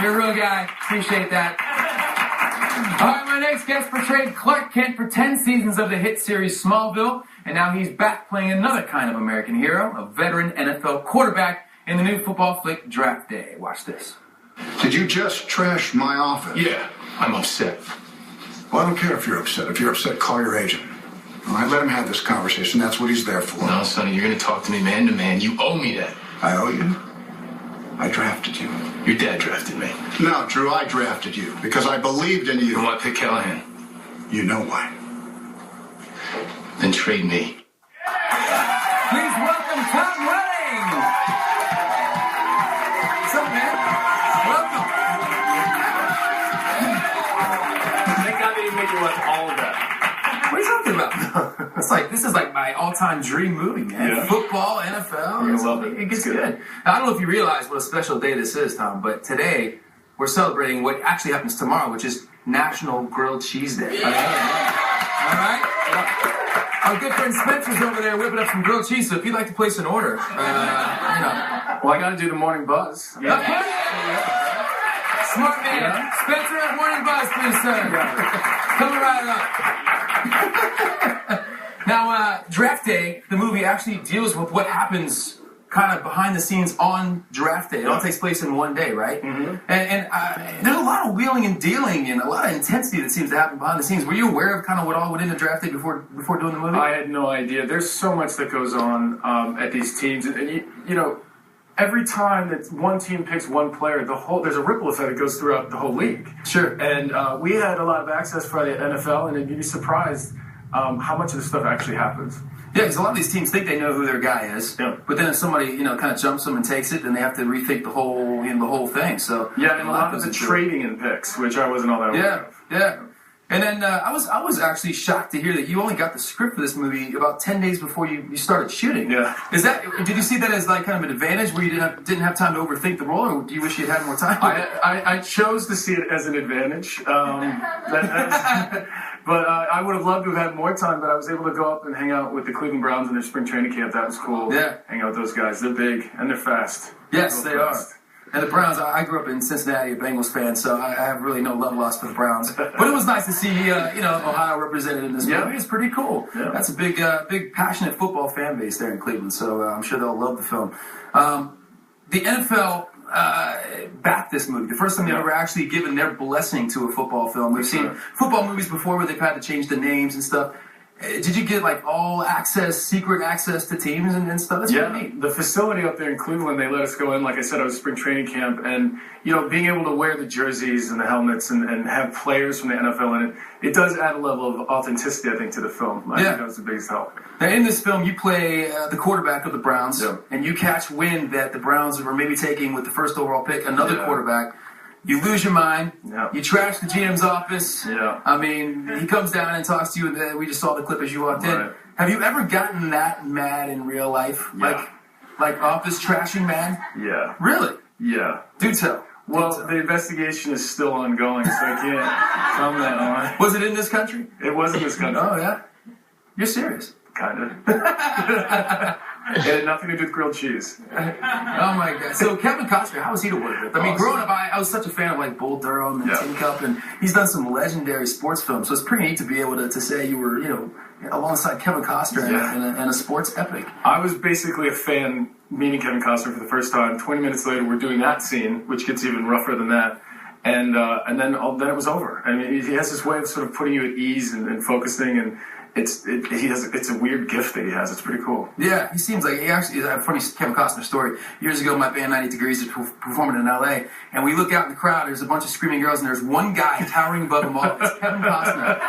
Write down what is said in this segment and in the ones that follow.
You're a real guy. Appreciate that. All right, my next guest portrayed Clark Kent for 10 seasons of the hit series Smallville, and now he's back playing another kind of American hero, a veteran NFL quarterback in the new football flick Draft Day. Watch this. Did you just trash my office? Yeah, I'm upset. Well, I don't care if you're upset. If you're upset, call your agent. All right, let him have this conversation. That's what he's there for. No, Sonny, you're going to talk to me man to man. You owe me that. I owe you? I drafted you. Your dad drafted me. No, Drew, I drafted you because I believed in you. You want to pick Callahan? You know why. Then trade me. Please welcome Tom Welling. What's up, man? Welcome. Thank God they didn't make you watch all of that. What are you talking about? This is like my all-time dream movie, man. Yeah. Football, NFL. You're gonna love it. It gets It's good. Now, I don't know if you realize what a special day this is, Tom, but today we're celebrating what actually happens tomorrow, which is National Grilled Cheese Day. All right? Our good friend Spencer's over there whipping up some grilled cheese, so if you'd like to place an order, Well, I got to do the morning buzz. Smart man. Yeah. Spencer, morning buzz, please, sir. Coming right up. Now, Draft Day, the movie actually deals with what happens kind of behind the scenes on Draft Day. It all takes place in one day, right? Mm-hmm. And there's a lot of wheeling and dealing and a lot of intensity that seems to happen behind the scenes. Were you aware of kind of what all went into Draft Day before doing the movie? I had no idea. There's so much that goes on at these teams. And you know, every time that one team picks one player, there's a ripple effect that goes throughout the whole league. Sure. And we had a lot of access for the NFL, and you'd be surprised how much of this stuff actually happens. Yeah, because a lot of these teams think they know who their guy is, Yeah. but then if somebody kind of jumps them and takes it, then they have to rethink the whole thing. So Yeah, and a lot of the trading in picks, which I wasn't all that aware of. Yeah. And then I was actually shocked to hear that you only got the script for this movie about 10 days before you started shooting. Yeah. Did you see that as like kind of an advantage where you didn't have time to overthink the role, or do you wish you had more time? I chose to see it as an advantage. But I would have loved to have had more time, but I was able to go up and hang out with the Cleveland Browns in their spring training camp. That was cool. Yeah. Hang out with those guys. They're big, and they're fast. Yes, Real they are. fast. And the Browns, I grew up in Cincinnati, a Bengals fan, so I have really no love lost for the Browns. But it was nice to see, Ohio represented in this movie. Yeah. It's pretty cool. Yeah. That's a big, passionate football fan base there in Cleveland, so I'm sure they'll love the film. The NFL backed this movie. The first time they've ever actually given their blessing to a football film. We've seen football movies before where they've had to change the names and stuff. Did you get like all access, secret access to teams and stuff? That's Yeah, pretty neat. the facility up there in Cleveland, they let us go in. Like I said, I was spring training camp, and being able to wear the jerseys and the helmets and have players from the NFL in it, it does add a level of authenticity, I think, to the film. I think that was the biggest help. Now, in this film, you play the quarterback of the Browns, Yeah. and you catch wind that the Browns were maybe taking with the first overall pick another Yeah. quarterback. You lose your mind. Yeah. You trash the GM's office. Yeah. I mean, he comes down and talks to you, and we just saw the clip as you walked in. Right. Have you ever gotten that mad in real life? Yeah. Like office trashing mad? Yeah. Really? Yeah. Do tell. Well, the investigation is still ongoing, so I can't comment on it. Was it in this country? It was in this country. Oh, yeah? You're serious? Kind of. It had nothing to do with grilled cheese. Oh my God! So Kevin Costner, how was he to work with? I mean, growing up, I was such a fan of like Bull Durham and Tin Cup, and he's done some legendary sports films. So it's pretty neat to be able to say you were, alongside Kevin Costner in a sports epic. I was basically a fan meeting Kevin Costner for the first time. 20 minutes later, we're doing that scene, which gets even rougher than that. And then it was over. I mean, he has this way of sort of putting you at ease and focusing, and it's a weird gift that he has. It's pretty cool. Yeah, he seems like he actually. A funny Kevin Costner story. Years ago, my band 90 Degrees was performing in L.A., and we look out in the crowd. There's a bunch of screaming girls, and there's one guy towering above them all. It's Kevin Costner.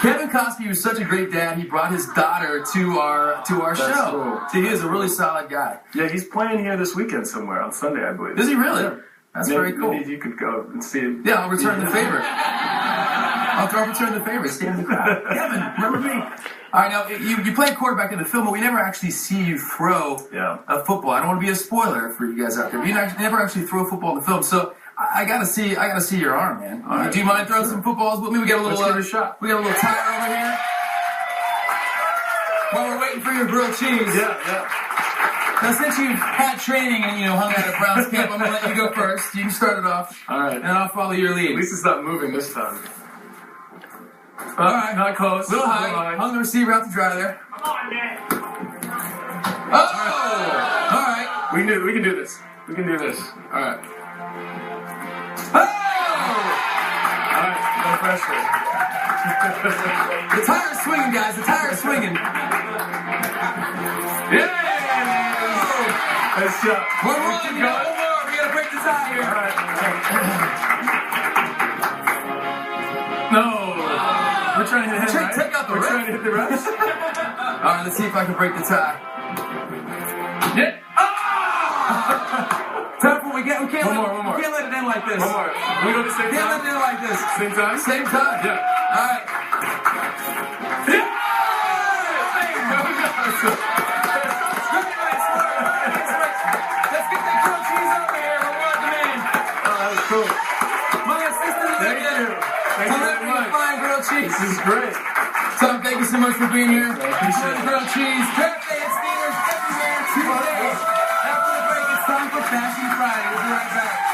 Kevin Costner was such a great dad. He brought his daughter to our show. Cool. So he is a really solid guy. Yeah, he's playing here this weekend somewhere on Sunday, I believe. Is he really? Yeah. That's very cool. Maybe you could go and see it. Yeah, I'll return the favor. I'll return the favor. Stand in the crowd. Kevin, remember me? All right, now, you play quarterback in the film, but we never actually see you throw a football. I don't want to be a spoiler for you guys out there, but you never actually throw a football in the film. So I gotta see your arm, man. Right. Do you mind throwing some footballs with me? We got a little Let's give it a shot. We got a little tire over here. While we're waiting for your grilled cheese. Yeah. Now, since you've had training and hung out at Browns camp, I'm gonna let you go first. You can start it off. All right. And I'll follow your lead. At least it's not moving this time. All right. Not close. Little high. Hung the receiver out to dry there. Come on, man. Oh! All right. We can do this. We can do this. All right. Oh! All right. No pressure. The tire's swinging, guys. The tire's swinging. Yeah! Nice shot. One more. Keep We going. got one more. We gotta break the tie here. All right. No. We're trying to hit him, right? Take out the We're ref. trying to hit the refs. All right, let's see if I can break the tie. Yeah. Tough one. We can't One more. We can't let it end like this. One more. Can we go at the same Can't let it time? end like this. Same time? Same time. Yeah. All right. Yeah. Let's get that grilled cheese over here. We're on demand. Oh, that was cool. My assistant Thank you. Thank you very much. Fine grilled cheese. This is great. Tom, thank you so much for being here. appreciate it. Grilled cheese. Birthday and Steelers everywhere today. After the break, it's time for Fashion Friday. We'll be right back.